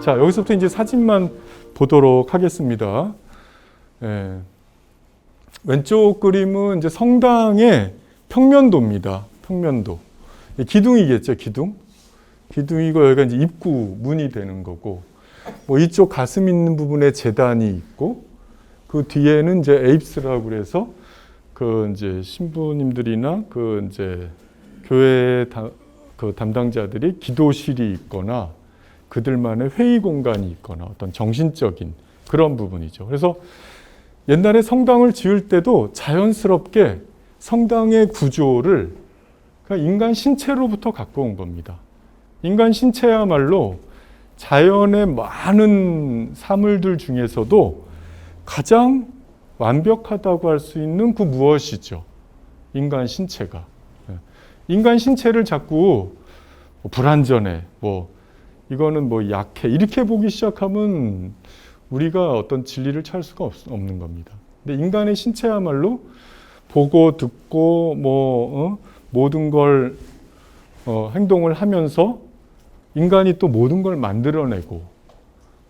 자, 여기서부터 이제 사진만 보도록 하겠습니다. 예. 왼쪽 그림은 이제 성당의 평면도입니다. 평면도. 기둥이겠죠, 기둥. 기둥이고 여기가 이제 입구 문이 되는 거고, 뭐 이쪽 가슴 있는 부분에 제단이 있고, 그 뒤에는 이제 에입스라고 그래서 그 이제 신부님들이나 그 이제 교회 그 담당자들이 기도실이 있거나 그들만의 회의 공간이 있거나 어떤 정신적인 그런 부분이죠. 그래서 옛날에 성당을 지을 때도 자연스럽게 성당의 구조를 그러니까 인간 신체로부터 갖고 온 겁니다. 인간 신체야말로 자연의 많은 사물들 중에서도 가장 완벽하다고 할 수 있는 그 무엇이죠? 인간 신체가. 인간 신체를 자꾸 불완전해, 이거는 약해 이렇게 보기 시작하면 우리가 어떤 진리를 찾을 수가 없는 겁니다. 근데 인간의 신체야말로 보고 듣고 모든 걸 행동을 하면서 인간이 또 모든 걸 만들어내고,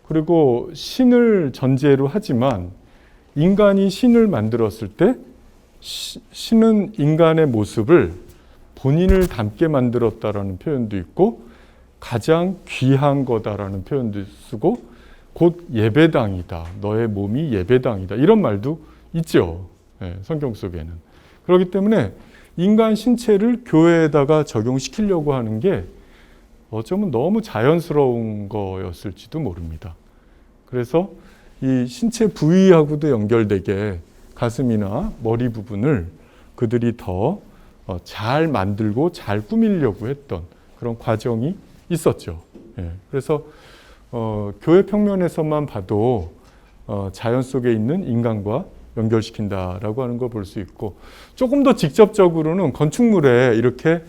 그리고 신을 전제로 하지만 인간이 신을 만들었을 때 신은 인간의 모습을 본인을 닮게 만들었다라는 표현도 있고 가장 귀한 거다라는 표현도 쓰고 곧 예배당이다. 너의 몸이 예배당이다. 이런 말도 있죠. 네, 성경 속에는. 그렇기 때문에 인간 신체를 교회에다가 적용시키려고 하는 게 어쩌면 너무 자연스러운 거였을지도 모릅니다. 그래서 이 신체 부위하고도 연결되게 가슴이나 머리 부분을 그들이 더 잘 만들고 잘 꾸미려고 했던 그런 과정이 있었죠. 예, 그래서 교회 평면에서만 봐도 자연 속에 있는 인간과 연결시킨다라고 하는 걸 볼 수 있고, 조금 더 직접적으로는 건축물에 이렇게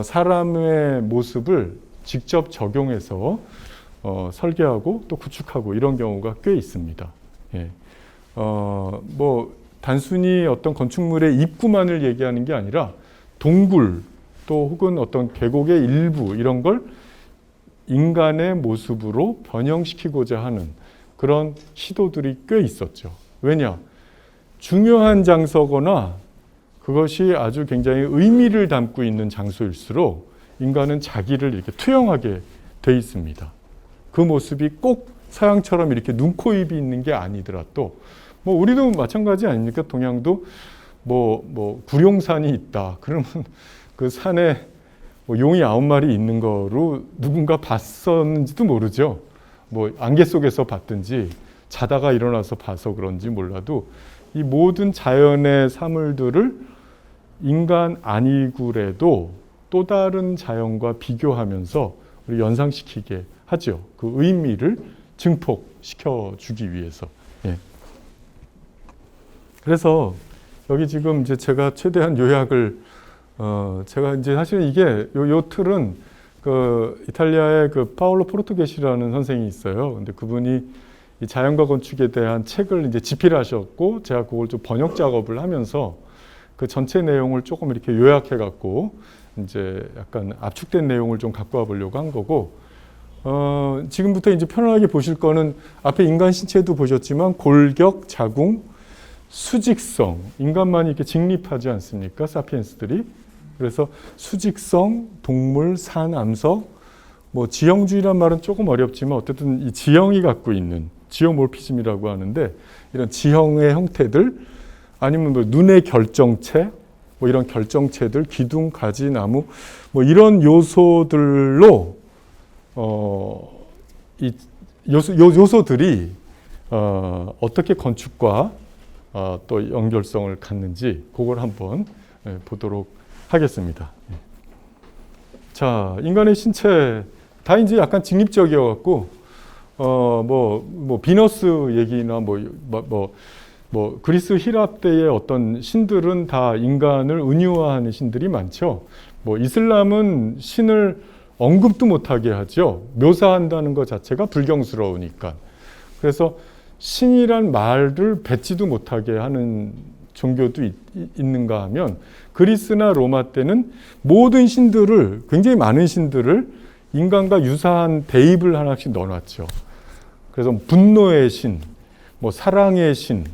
사람의 모습을 직접 적용해서 설계하고 또 구축하고 이런 경우가 꽤 있습니다. 예. 단순히 어떤 건축물의 입구만을 얘기하는 게 아니라 동굴 또 혹은 어떤 계곡의 일부 이런 걸 인간의 모습으로 변형시키고자 하는 그런 시도들이 꽤 있었죠. 왜냐? 중요한 장소거나 그것이 아주 굉장히 의미를 담고 있는 장소일수록 인간은 자기를 이렇게 투영하게 돼 있습니다. 그 모습이 꼭 서양처럼 이렇게 눈, 코, 입이 있는 게 아니더라도 우리도 마찬가지 아닙니까? 동양도 구룡산이 있다. 그러면 그 산에 용이 9마리 있는 거로 누군가 봤었는지도 모르죠. 안개 속에서 봤든지 자다가 일어나서 봐서 그런지 몰라도 이 모든 자연의 사물들을 인간 아니구래도 또 다른 자연과 비교하면서 우리 연상시키게 하죠. 그 의미를 증폭시켜 주기 위해서. 예. 그래서 여기 지금 이제 제가 최대한 요약을 제가 이제 사실 이게 요 틀은 그 이탈리아의 그 파올로 포르투게시라는 선생이 있어요. 근데 그분이 이 자연과 건축에 대한 책을 이제 집필하셨고 제가 그걸 좀 번역 작업을 하면서 그 전체 내용을 조금 이렇게 요약해 갖고 이제 약간 압축된 내용을 좀 갖고 와 보려고 한 거고, 지금부터 이제 편안하게 보실 거는 앞에 인간 신체도 보셨지만 골격, 자궁, 수직성, 인간만이 이렇게 직립하지 않습니까? 사피엔스들이. 그래서 수직성, 동물, 산, 암석, 지형주의란 말은 조금 어렵지만 어쨌든 이 지형이 갖고 있는 지오모피즘이라고 하는데 이런 지형의 형태들 아니면 눈의 결정체, 이런 결정체들, 기둥, 가지, 나무, 이런 요소들로 이 요소들이 어떻게 건축과 또 연결성을 갖는지 그걸 한번 보도록 하겠습니다. 자, 인간의 신체 다 이제 약간 직립적이어 갖고 비너스 얘기나 그리스 히랍 때의 어떤 신들은 다 인간을 은유화하는 신들이 많죠. 이슬람은 신을 언급도 못하게 하죠. 묘사한다는 것 자체가 불경스러우니까. 그래서 신이란 말을 뱉지도 못하게 하는 종교도 있는가 하면 그리스나 로마 때는 모든 신들을, 굉장히 많은 신들을 인간과 유사한 대입을 하나씩 넣어놨죠. 그래서 분노의 신, 뭐 사랑의 신,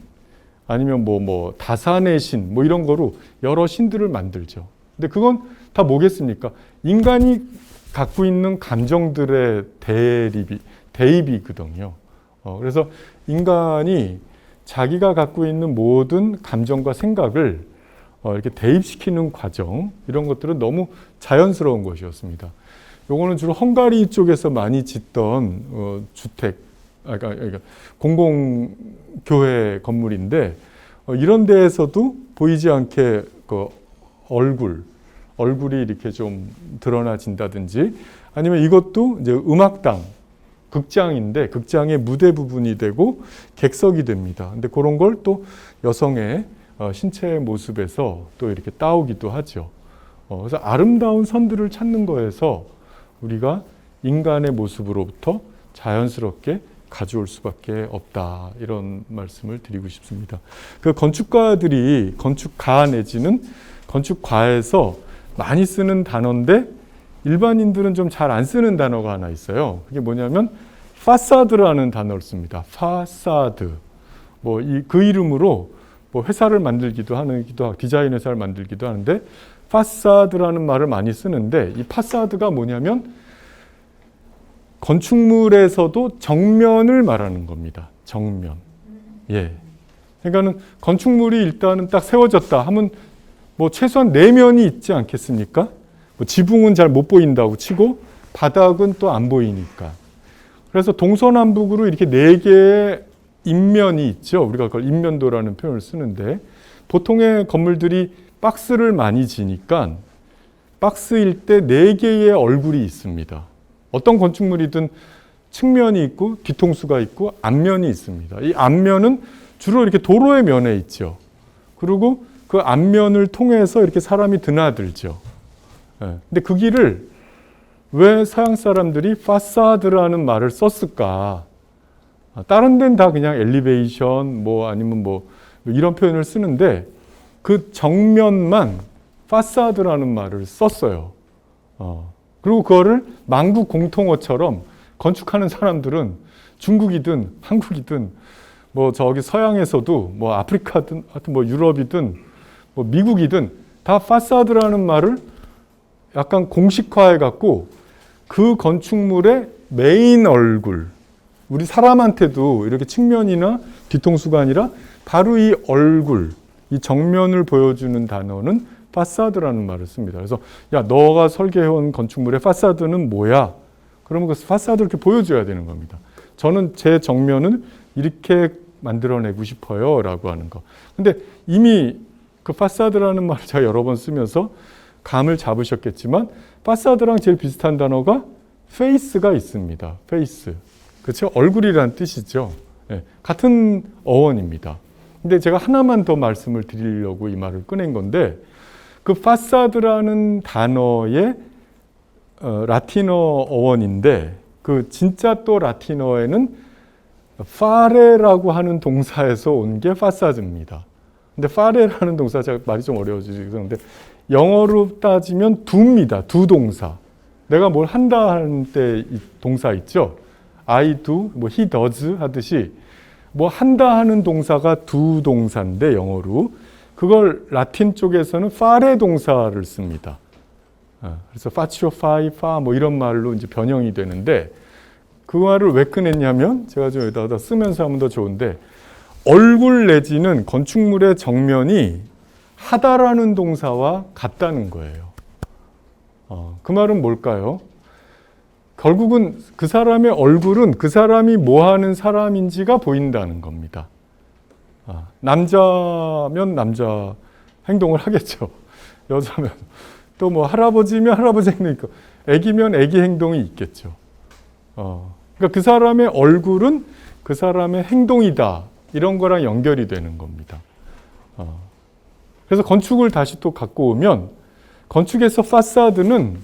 아니면 뭐 다산의 신, 뭐 이런 거로 여러 신들을 만들죠. 근데 그건 다 뭐겠습니까? 인간이 갖고 있는 감정들의 대입이거든요. 그래서 인간이 자기가 갖고 있는 모든 감정과 생각을 이렇게 대입시키는 과정, 이런 것들은 너무 자연스러운 것이었습니다. 요거는 주로 헝가리 쪽에서 많이 짓던 주택, 그러니까 공공교회 건물인데, 이런 데에서도 보이지 않게 그 얼굴이 이렇게 좀 드러나진다든지, 아니면 이것도 이제 음악당, 극장인데 극장의 무대 부분이 되고 객석이 됩니다. 근데 그런 걸 또 여성의 신체의 모습에서 또 이렇게 따오기도 하죠. 그래서 아름다운 선들을 찾는 거에서 우리가 인간의 모습으로부터 자연스럽게 가져올 수밖에 없다, 이런 말씀을 드리고 싶습니다. 그 건축가들이 건축가 내지는 건축과에서 많이 쓰는 단어인데 일반인들은 좀 잘 안 쓰는 단어가 하나 있어요. 그게 뭐냐면 파사드라는 단어를 씁니다. 파사드. 그 이름으로 회사를 만들기도 하고 디자인 회사를 만들기도 하는데, 파사드라는 말을 많이 쓰는데, 이 파사드가 뭐냐면 건축물에서도 정면을 말하는 겁니다. 정면. 예. 그러니까는 건축물이 일단은 딱 세워졌다 하면 최소한 4면이 있지 않겠습니까? 지붕은 잘 못 보인다고 치고 바닥은 또 안 보이니까. 그래서 동서남북으로 이렇게 4개의 인면이 있죠. 우리가 그걸 인면도라는 표현을 쓰는데, 보통의 건물들이 박스를 많이 지니까 박스일 때 4개의 얼굴이 있습니다. 어떤 건축물이든 측면이 있고 뒤통수가 있고 앞면이 있습니다. 이 앞면은 주로 이렇게 도로의 면에 있죠. 그리고 그 앞면을 통해서 이렇게 사람이 드나들죠. 근데 그 길을 왜 서양 사람들이 파사드라는 말을 썼을까? 다른 데는 다 그냥 엘리베이션 아니면 이런 표현을 쓰는데, 그 정면만 파사드라는 말을 썼어요. 그리고 그거를 만국 공통어처럼 건축하는 사람들은 중국이든 한국이든 저기 서양에서도 아프리카든 하여튼 유럽이든 미국이든 다 파사드라는 말을 약간 공식화해 갖고 그 건축물의 메인 얼굴, 우리 사람한테도 이렇게 측면이나 뒤통수가 아니라 바로 이 얼굴, 이 정면을 보여주는 단어는 파사드라는 말을 씁니다. 그래서 야, 너가 설계해온 건축물의 파사드는 뭐야? 그러면 그 파사드를 이렇게 보여줘야 되는 겁니다. 저는 제 정면을 이렇게 만들어내고 싶어요 라고 하는 거. 근데 이미 그 파사드라는 말을 제가 여러 번 쓰면서 감을 잡으셨겠지만, 파사드랑 제일 비슷한 단어가 페이스가 있습니다. 페이스. 그렇죠? 얼굴이라는 뜻이죠. 네, 같은 어원입니다. 근데 제가 하나만 더 말씀을 드리려고 이 말을 꺼낸 건데, 그 파사드라는 단어의 라틴어 어원인데, 그 진짜 또 라틴어에는 파레라고 하는 동사에서 온 게 파사드입니다. 근데 파레라는 동사, 제가 말이 좀 어려워지죠. 그런데 영어로 따지면 do입니다. do 동사. 내가 뭘 한다 하는 때 이 동사 있죠. I do, he does 하듯이 한다 하는 동사가 do 동사인데 영어로. 그걸 라틴 쪽에서는 fare 동사를 씁니다. 그래서 faccio, fai, fa 이런 말로 이제 변형이 되는데, 그 말을 왜 꺼냈냐면, 제가 좀 여기다가 쓰면서 하면 더 좋은데, 얼굴 내지는 건축물의 정면이 하다라는 동사와 같다는 거예요. 그 말은 뭘까요? 결국은 그 사람의 얼굴은 그 사람이 뭐 하는 사람인지가 보인다는 겁니다. 남자면 남자 행동을 하겠죠. 여자면 또 할아버지면 할아버지 행동이 있고, 애기면 애기 행동이 있겠죠. 그러니까 그 사람의 얼굴은 그 사람의 행동이다, 이런 거랑 연결이 되는 겁니다. 그래서 건축을 다시 또 갖고 오면, 건축에서 파사드는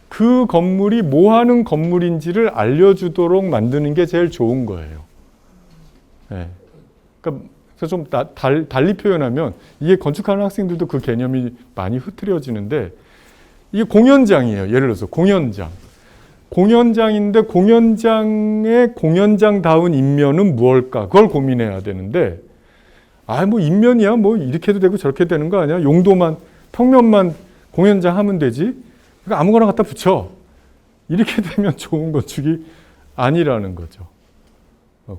그 건물이 뭐 하는 건물인지를 알려주도록 만드는 게 제일 좋은 거예요. 네. 그러니까 좀 달리 표현하면, 이게 건축하는 학생들도 그 개념이 많이 흐트려지는데, 이게 공연장이에요. 예를 들어서 공연장. 공연장인데 공연장의 공연장다운 인면은 무엇일까? 그걸 고민해야 되는데 뭐 인면이야 뭐 이렇게 해도 되고 저렇게 되는 거 아니야? 용도만 평면만 공연장 하면 되지. 그러니까 아무거나 갖다 붙여. 이렇게 되면 좋은 건축이 아니라는 거죠.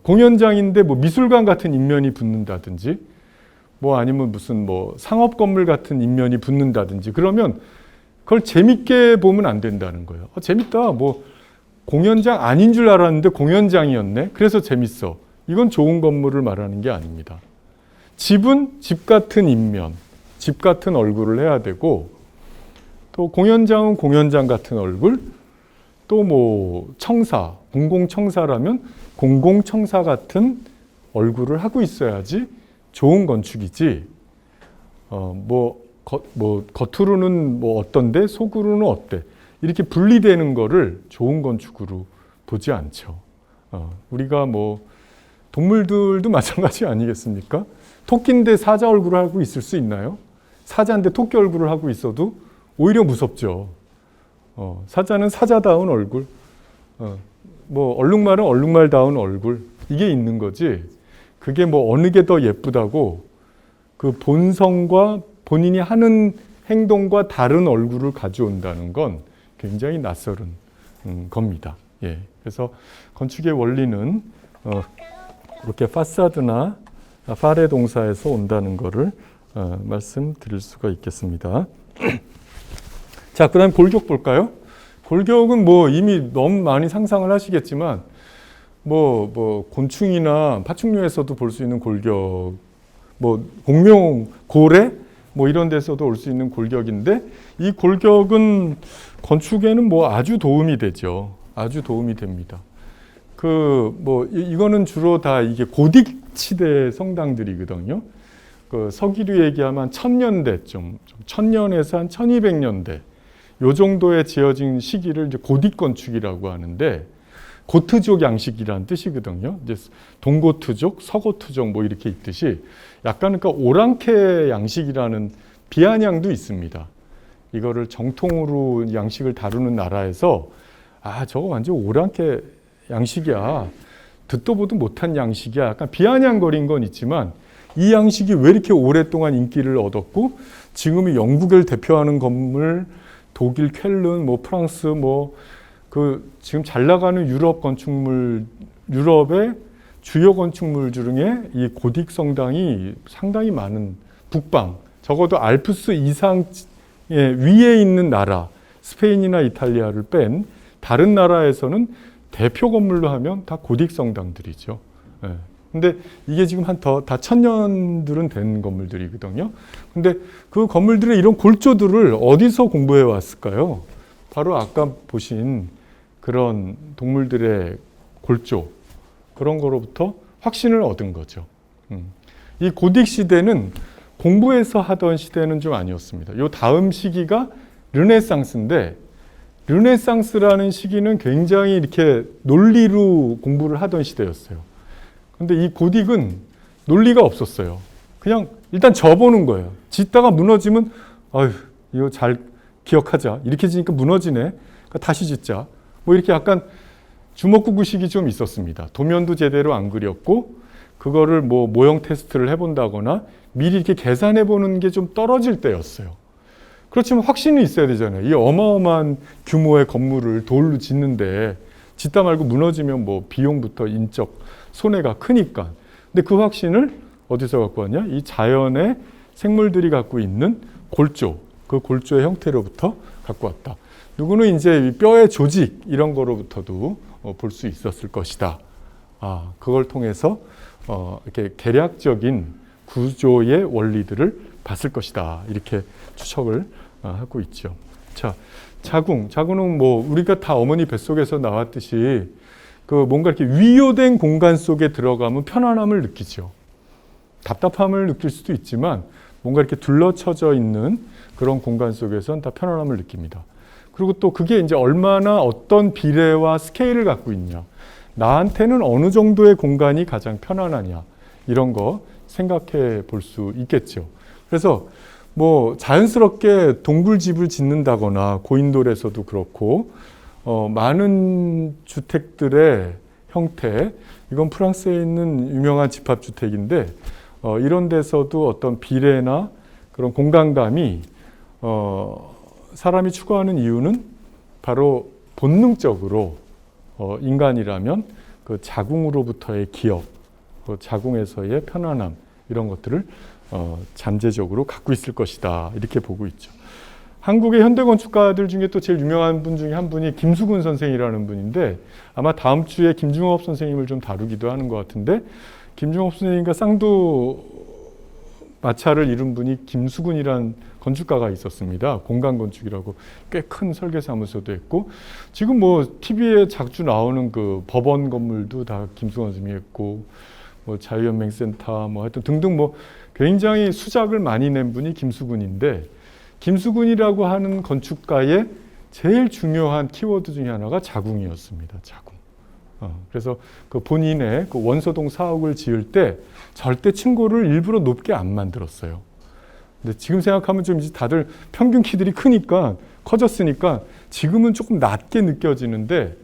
공연장인데 뭐 미술관 같은 인면이 붙는다든지 뭐 아니면 무슨 뭐 상업 건물 같은 인면이 붙는다든지 그러면 그걸 재밌게 보면 안 된다는 거예요. 재밌다. 뭐 공연장 아닌 줄 알았는데 공연장이었네. 그래서 재밌어. 이건 좋은 건물을 말하는 게 아닙니다. 집은 집 같은 인면, 집 같은 얼굴을 해야 되고 또 공연장은 공연장 같은 얼굴, 또 뭐 청사, 공공청사라면 공공청사 같은 얼굴을 하고 있어야지 좋은 건축이지. 겉으로는 뭐 어떤데 속으로는 어때? 이렇게 분리되는 거를 좋은 건축으로 보지 않죠. 우리가 뭐 동물들도 마찬가지 아니겠습니까? 토끼인데 사자 얼굴을 하고 있을 수 있나요? 사자인데 토끼 얼굴을 하고 있어도 오히려 무섭죠. 사자는 사자다운 얼굴, 뭐 얼룩말은 얼룩말다운 얼굴 이게 있는 거지. 그게 뭐 어느 게 더 예쁘다고 그 본성과 본인이 하는 행동과 다른 얼굴을 가져온다는 건 굉장히 낯설은 겁니다. 예. 그래서 건축의 원리는 이렇게 파사드나 파레 동사에서 온다는 거를 말씀드릴 수가 있겠습니다. 자, 그다음 골격 볼까요? 골격은 뭐 이미 너무 많이 상상을 하시겠지만 뭐 곤충이나 파충류에서도 볼 수 있는 골격, 뭐 공룡, 고래 뭐 이런 데서도 올 수 있는 골격인데 이 골격은 건축에는 뭐 아주 도움이 되죠. 아주 도움이 됩니다. 이거는 주로 다 이게 고딕 시대 성당들이거든요. 그 서기로 얘기하면 1000년대쯤, 1000년에서 한 1200년대 요 정도에 지어진 시기를 이제 고딕 건축이라고 하는데 고트족 양식이라는 뜻이거든요. 이제 동고트족, 서고트족 뭐 이렇게 있듯이 약간 그러니까 오랑캐 양식이라는 비아냥도 있습니다. 이거를 정통으로 양식을 다루는 나라에서 저거 완전 오랑캐 양식이야. 듣도 보도 못한 양식이야. 약간 비아냥거린 건 있지만 이 양식이 왜 이렇게 오랫동안 인기를 얻었고 지금의 영국을 대표하는 건물, 독일 쾰른, 뭐 프랑스 지금 잘 나가는 유럽 건축물, 유럽의 주요 건축물 중에 이 고딕 성당이 상당히 많은 북방, 적어도 알프스 이상 위에 있는 나라, 스페인이나 이탈리아를 뺀 다른 나라에서는 대표 건물로 하면 다 고딕 성당들이죠. 근데 이게 지금 다 1000년들은 된 건물들이거든요. 근데 그 건물들의 이런 골조들을 어디서 공부해 왔을까요? 바로 아까 보신 그런 동물들의 골조, 그런 거로부터 확신을 얻은 거죠. 이 고딕 시대는 공부해서 하던 시대는 좀 아니었습니다. 요 다음 시기가 르네상스인데 르네상스라는 시기는 굉장히 이렇게 논리로 공부를 하던 시대였어요. 근데 이 고딕은 논리가 없었어요. 그냥 일단 져보는 거예요. 짓다가 무너지면 이거 잘 기억하자. 이렇게 지니까 무너지네. 그러니까 다시 짓자. 뭐 이렇게 약간 주먹구구식이 좀 있었습니다. 도면도 제대로 안 그렸고 그거를 뭐 모형 테스트를 해본다거나 미리 이렇게 계산해 보는 게 좀 떨어질 때였어요. 그렇지만 확신이 있어야 되잖아요. 이 어마어마한 규모의 건물을 돌로 짓는데 짓다 말고 무너지면 뭐 비용부터 인적 손해가 크니까. 근데 그 확신을 어디서 갖고 왔냐? 이 자연의 생물들이 갖고 있는 골조, 그 골조의 형태로부터 갖고 왔다. 누구는 이제 뼈의 조직 이런 거로부터도 볼 수 있었을 것이다. 그걸 통해서 이렇게 계략적인 구조의 원리들을 봤을 것이다. 이렇게 추측을 하고 있죠. 자, 자궁은 뭐 우리가 다 어머니 뱃속에서 나왔듯이 그 뭔가 이렇게 위요된 공간 속에 들어가면 편안함을 느끼죠. 답답함을 느낄 수도 있지만 뭔가 이렇게 둘러쳐져 있는 그런 공간 속에서는 다 편안함을 느낍니다. 그리고 또 그게 이제 얼마나 어떤 비례와 스케일을 갖고 있냐. 나한테는 어느 정도의 공간이 가장 편안하냐. 이런 거 생각해 볼 수 있겠죠. 그래서 뭐 자연스럽게 동굴집을 짓는다거나 고인돌에서도 그렇고 많은 주택들의 형태, 이건 프랑스에 있는 유명한 집합주택인데 이런 데서도 어떤 비례나 그런 공간감이 사람이 추구하는 이유는 바로 본능적으로 인간이라면 그 자궁으로부터의 기억, 그 자궁에서의 편안함 이런 것들을 잠재적으로 갖고 있을 것이다 이렇게 보고 있죠. 한국의 현대 건축가들 중에 또 제일 유명한 분 중에 한 분이 김수근 선생이라는 분인데 아마 다음 주에 김중업 선생님을 좀 다루기도 하는 것 같은데 김중업 선생님과 쌍두 마차를 이룬 분이 김수근이라는 건축가가 있었습니다. 공간건축이라고 꽤 큰 설계사무소도 했고 지금 뭐 TV에 자주 나오는 그 법원 건물도 다 김수근 선생님이 했고 뭐 자유연맹센터 뭐 하여튼 등등 뭐 굉장히 수작을 많이 낸 분이 김수근인데 김수근이라고 하는 건축가의 제일 중요한 키워드 중에 하나가 자궁이었습니다. 자궁. 그래서 그 본인의 그 원서동 사옥을 지을 때 절대 층고를 일부러 높게 안 만들었어요. 근데 지금 생각하면 좀 이제 다들 평균 키들이 크니까 커졌으니까 지금은 조금 낮게 느껴지는데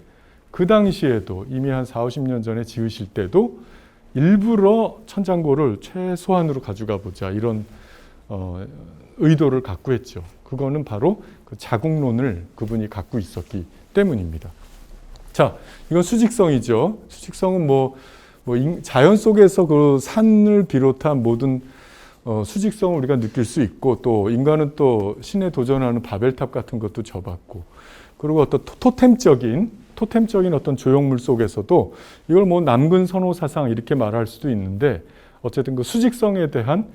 그 당시에도 이미 한 40, 50년 전에 지으실 때도 일부러 천장고를 최소한으로 가져가 보자 이런 의도를 갖고 했죠. 그거는 바로 그 자궁론을 그분이 갖고 있었기 때문입니다. 자, 이건 수직성이죠. 수직성은 자연 속에서 그 산을 비롯한 모든 수직성을 우리가 느낄 수 있고 또 인간은 또 신에 도전하는 바벨탑 같은 것도 져봤고 그리고 어떤 토템적인 어떤 조형물 속에서도 이걸 뭐 남근 선호 사상 이렇게 말할 수도 있는데 어쨌든 그 수직성에 대한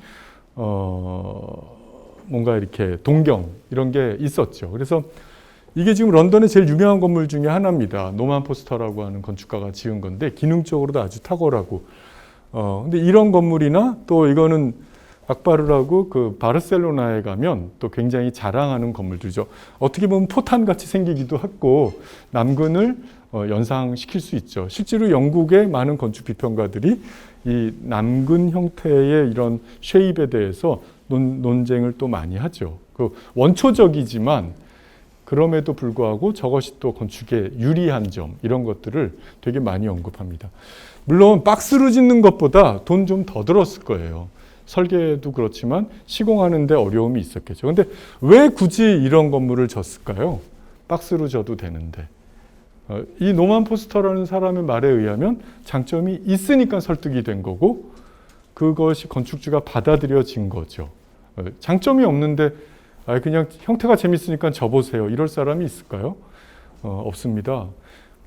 뭔가 이렇게 동경 이런 게 있었죠. 그래서 이게 지금 런던의 제일 유명한 건물 중에 하나입니다. 노만 포스터라고 하는 건축가가 지은 건데 기능적으로도 아주 탁월하고 근데 이런 건물이나 또 이거는 악바르라고 그 바르셀로나에 가면 또 굉장히 자랑하는 건물들이죠. 어떻게 보면 포탄같이 생기기도 하고 남근을 연상시킬 수 있죠. 실제로 영국의 많은 건축 비평가들이 이 남근 형태의 이런 쉐입에 대해서 논쟁을 또 많이 하죠. 그 원초적이지만 그럼에도 불구하고 저것이 또 건축에 유리한 점 이런 것들을 되게 많이 언급합니다. 물론 박스로 짓는 것보다 돈 좀 더 들었을 거예요. 설계도 그렇지만 시공하는 데 어려움이 있었겠죠. 근데 왜 굳이 이런 건물을 졌을까요? 박스로 져도 되는데. 이 노만 포스터라는 사람의 말에 의하면 장점이 있으니까 설득이 된 거고 그것이 건축주가 받아들여진 거죠. 장점이 없는데 그냥 형태가 재밌으니까 져보세요. 이럴 사람이 있을까요? 없습니다.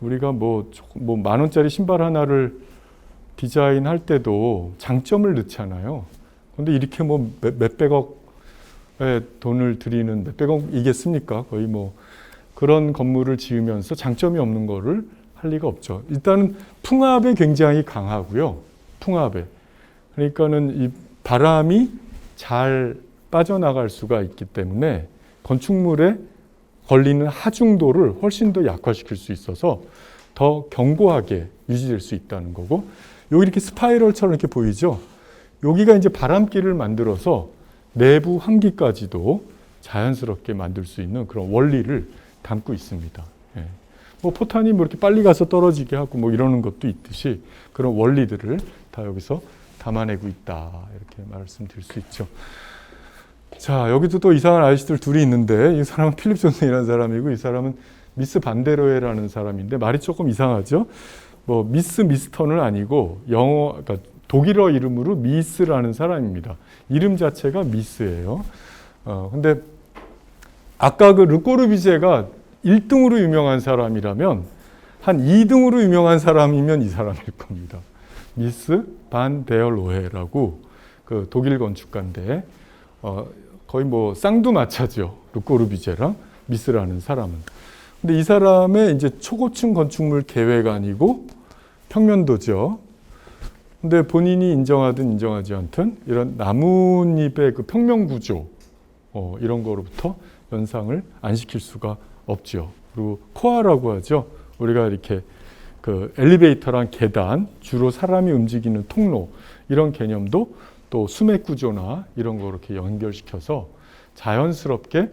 우리가 뭐 10,000원짜리 신발 하나를 디자인할 때도 장점을 넣잖아요. 근데 이렇게 뭐 몇백억의 돈을 들이는 몇백억이겠습니까? 거의 뭐 그런 건물을 지으면서 장점이 없는 거를 할 리가 없죠. 일단은 풍압에 굉장히 강하고요. 풍압에. 그러니까는 이 바람이 잘 빠져나갈 수가 있기 때문에 건축물에 걸리는 하중도를 훨씬 더 약화시킬 수 있어서 더 견고하게 유지될 수 있다는 거고 여기 이렇게 스파이럴처럼 이렇게 보이죠? 여기가 이제 바람길을 만들어서 내부 환기까지도 자연스럽게 만들 수 있는 그런 원리를 담고 있습니다. 예. 뭐 포탄이 뭐 이렇게 빨리 가서 떨어지게 하고 뭐 이러는 것도 있듯이 그런 원리들을 다 여기서 담아내고 있다. 이렇게 말씀드릴 수 있죠. 자, 여기도 또 이상한 아저씨들 둘이 있는데 이 사람은 필립 존슨이라는 사람이고 이 사람은 미스 반데로에라는 사람인데 말이 조금 이상하죠. 뭐 미스터는 아니고 그러니까 독일어 이름으로 미스라는 사람입니다. 이름 자체가 미스예요. 근데 아까 그 르꼬르비제가 1등으로 유명한 사람이라면 한 2등으로 유명한 사람이면 이 사람일 겁니다. 미스 반 데얼로헤라고 그 독일 건축가인데 거의 뭐 쌍두마차죠. 르꼬르비제랑 미스라는 사람은. 근데 이 사람의 이제 초고층 건축물 계획안이고 평면도죠. 근데 본인이 인정하든 인정하지 않든 이런 나뭇잎의 그 평면 구조 이런 거로부터 연상을 안 시킬 수가 없죠. 그리고 코아라고 하죠. 우리가 이렇게 그 엘리베이터랑 계단, 주로 사람이 움직이는 통로 이런 개념도 또 수맥 구조나 이런 거 이렇게 연결시켜서 자연스럽게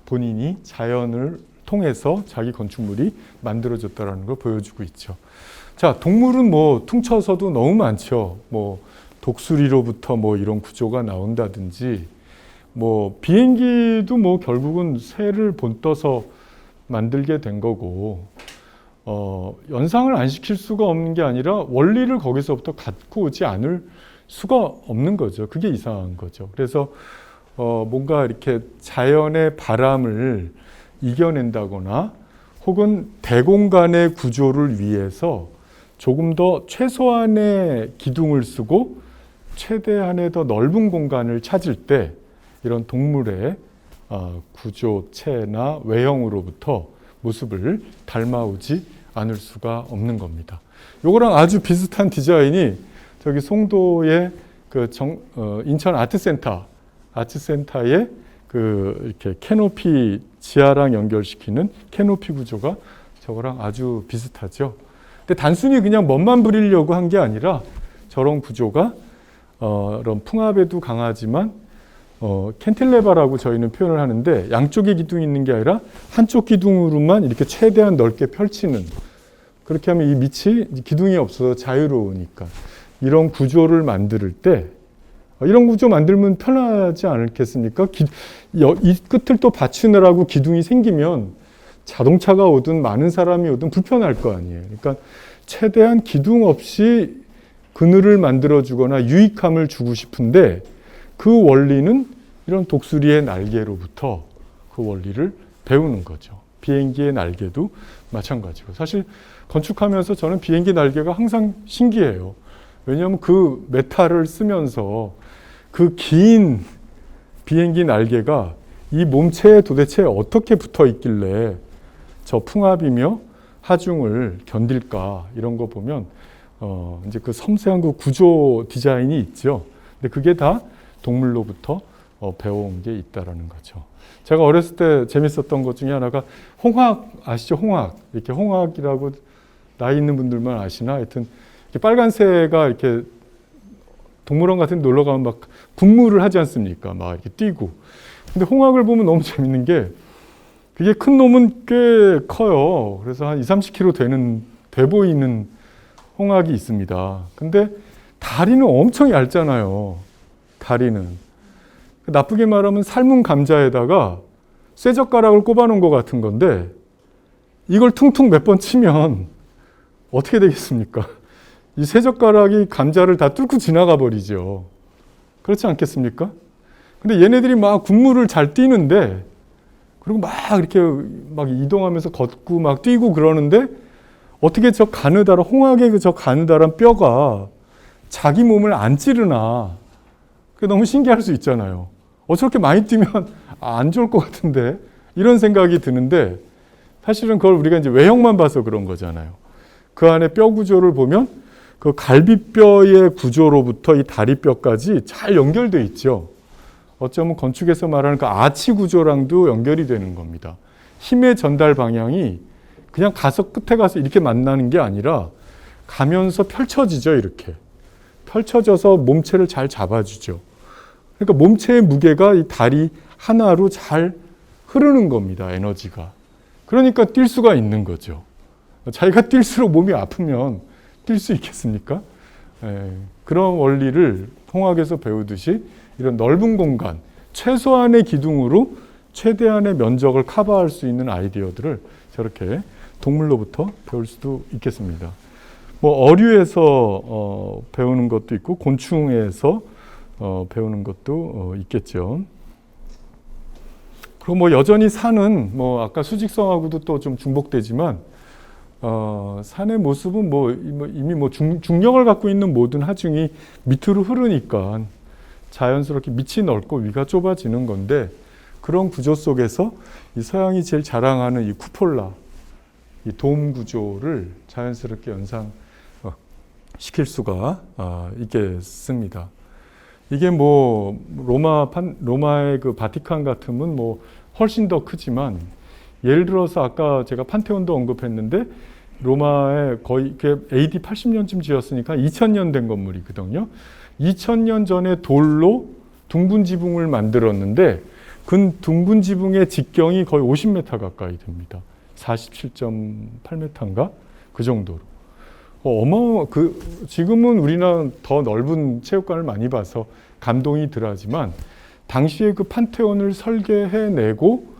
본인이 자연을 통해서 자기 건축물이 만들어졌다라는 걸 보여주고 있죠. 자, 동물은 뭐 퉁쳐서도 너무 많죠. 뭐 독수리로부터 뭐 이런 구조가 나온다든지, 뭐 비행기도 뭐 결국은 새를 본떠서 만들게 된 거고, 연상을 안 시킬 수가 없는 게 아니라 원리를 거기서부터 갖고 오지 않을 수가 없는 거죠. 그게 이상한 거죠. 그래서 뭔가 이렇게 자연의 바람을 이겨낸다거나 혹은 대공간의 구조를 위해서 조금 더 최소한의 기둥을 쓰고 최대한의 더 넓은 공간을 찾을 때 이런 동물의 구조체나 외형으로부터 모습을 닮아오지 않을 수가 없는 겁니다. 요거랑 아주 비슷한 디자인이 저기 송도의 그 인천 아트센터의 그 이렇게 캐노피 지하랑 연결시키는 캐노피 구조가 저거랑 아주 비슷하죠. 근데 단순히 그냥 멋만 부리려고 한 게 아니라 저런 구조가 이런 풍압에도 강하지만 캔틸레버라고 저희는 표현을 하는데 양쪽에 기둥이 있는 게 아니라 한쪽 기둥으로만 이렇게 최대한 넓게 펼치는, 그렇게 하면 이 밑이 기둥이 없어서 자유로우니까 이런 구조를 만들 때 이런 구조 만들면 편하지 않겠습니까? 이 끝을 또 받치느라고 기둥이 생기면 자동차가 오든 많은 사람이 오든 불편할 거 아니에요. 그러니까 최대한 기둥 없이 그늘을 만들어주거나 유익함을 주고 싶은데 그 원리는 이런 독수리의 날개로부터 그 원리를 배우는 거죠. 비행기의 날개도 마찬가지고. 사실 건축하면서 저는 비행기 날개가 항상 신기해요. 왜냐하면 그 메탈을 쓰면서 그 긴 비행기 날개가 이 몸체에 도대체 어떻게 붙어 있길래 저 풍압이며 하중을 견딜까, 이런 거 보면 이제 그 섬세한 그 구조 디자인이 있죠. 근데 그게 다 동물로부터 배워온 게 있다라는 거죠. 제가 어렸을 때 재밌었던 것 중에 하나가 홍학 아시죠? 홍학. 이렇게 홍학이라고 나이 있는 분들만 아시나? 하여튼 이렇게 빨간새가 이렇게 동물원 같은 데 놀러 가면 막 분무를 하지 않습니까? 막 이렇게 뛰고. 근데 홍학을 보면 너무 재밌는 게 그게 큰 놈은 꽤 커요. 그래서 한 20-30kg 돼 보이는 홍학이 있습니다. 근데 다리는 엄청 얇잖아요. 다리는. 나쁘게 말하면 삶은 감자에다가 쇠젓가락을 꼽아 놓은 것 같은 건데 이걸 퉁퉁 몇 번 치면 어떻게 되겠습니까? 이 쇠젓가락이 감자를 다 뚫고 지나가 버리죠. 그렇지 않겠습니까? 근데 얘네들이 막 군무를 잘 뛰는데, 그리고 막 이렇게 막 이동하면서 걷고 막 뛰고 그러는데 어떻게 저 가느다란, 홍학의 저 가느다란 뼈가 자기 몸을 안 찌르나. 그게 너무 신기할 수 있잖아요. 저렇게 많이 뛰면 안 좋을 것 같은데, 이런 생각이 드는데 사실은 그걸 우리가 이제 외형만 봐서 그런 거잖아요. 그 안에 뼈 구조를 보면 그 갈비뼈의 구조로부터 이 다리뼈까지 잘 연결돼 있죠. 어쩌면 건축에서 말하는 그 아치 구조랑도 연결이 되는 겁니다. 힘의 전달 방향이 그냥 가서 끝에 가서 이렇게 만나는 게 아니라 가면서 펼쳐지죠. 이렇게 펼쳐져서 몸체를 잘 잡아주죠. 그러니까 몸체의 무게가 이 다리 하나로 잘 흐르는 겁니다. 에너지가. 그러니까 뛸 수가 있는 거죠. 자기가 뛸수록 몸이 아프면 뛸 수 있겠습니까? 그런 원리를 홍학에서 배우듯이 이런 넓은 공간, 최소한의 기둥으로 최대한의 면적을 커버할 수 있는 아이디어들을 저렇게 동물로부터 배울 수도 있겠습니다. 뭐 어류에서 배우는 것도 있고 곤충에서 배우는 것도 있겠죠. 그리고 뭐 여전히 산은 뭐 아까 수직성하고도 또 좀 중복되지만 산의 모습은 뭐 이미 뭐 중력을 갖고 있는 모든 하중이 밑으로 흐르니까 자연스럽게 밑이 넓고 위가 좁아지는 건데, 그런 구조 속에서 이 서양이 제일 자랑하는 이 쿠폴라, 이 돔 구조를 자연스럽게 연상 시킬 수가 있겠습니다. 이게 뭐 로마의 그 바티칸 같으면 뭐 훨씬 더 크지만, 예를 들어서 아까 제가 판테온도 언급했는데 로마에 거의 AD 80년쯤 지었으니까 2000년 된 건물이거든요. 2000년 전에 돌로 둥근 지붕을 만들었는데 둥근 지붕의 직경이 거의 50m 가까이 됩니다. 47.8m인가? 그 정도로. 지금은 우리는 더 넓은 체육관을 많이 봐서 감동이 덜하지만 당시에 그 판테온을 설계해내고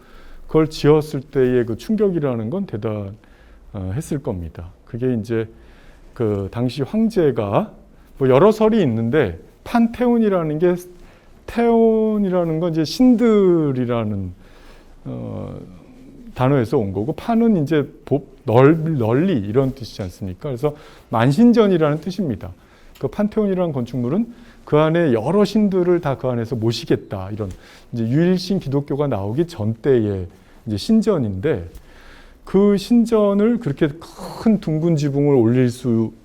그걸 지었을 때의 그 충격이라는 건 대단했을 겁니다. 그게 이제 그 당시 황제가 뭐 여러 설이 있는데 판테온이라는 게 테온이라는 건 이제 신들이라는 단어에서 온 거고 판은 이제 널리 이런 뜻이지 않습니까? 그래서 만신전이라는 뜻입니다. 그 판테온이라는 건축물은 그 안에 여러 신들을 다 그 안에서 모시겠다 이런 이제 유일신 기독교가 나오기 전 때의 이제 신전인데 그 신전을 그렇게 큰 둥근 지붕을